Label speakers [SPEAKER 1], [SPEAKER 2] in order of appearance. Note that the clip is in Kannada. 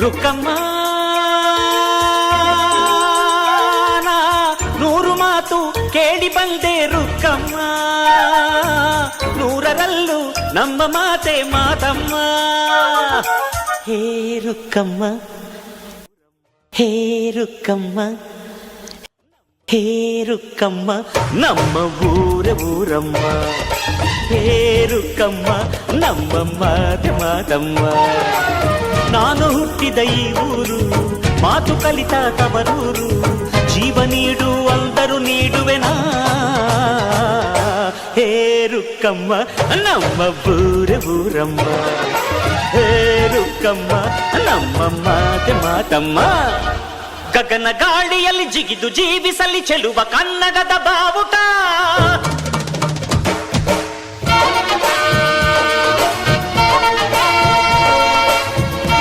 [SPEAKER 1] ರುಕ್ಕಮ್ಮ ನೂರು ಮಾತು ಕೇಳಿ ಬಂದೆ ರುಕ್ಕಮ್ಮ, ನೂರರಲ್ಲೂ ನಮ್ಮ ಮಾತೆ ಮಾತಮ್ಮ. ಹೇ ರುಕ್ಕಮ್ಮ, ಹೇ ರುಕ್ಕಮ್ಮ, ಹೇ ರುಕ್ಕಮ್ಮ, ನಮ್ಮ ಊರಮ್ಮ. ಹೇ ರುಕ್ಕಮ್ಮ, ನಮ್ಮ ಮಾತೆ ಮಾತಮ್ಮ. ನಾನು ಹುಟ್ಟಿದ ಈ ಊರು, ಮಾತು ಕಲಿತ ತವರೂರು, ಜೀವ ನೀಡು ಅಂದರು ನೀಡುವೆನಾ. ಹೇ ರುಕ್ಕಮ್ಮ, ನಮ್ಮ ಊರಮ್ಮ. ಹೇ ರುಕ್ಕಮ್ಮ, ನಮ್ಮ ಮಾತೆ ಮಾತಮ್ಮ. ಗಗನ ಗಾಳಿಯಲ್ಲಿ ಜಿಗಿದು ಜೀವಿಸಲಿ ಚೆಲುವ ಕನ್ನಡದ ಬಾವುಟ.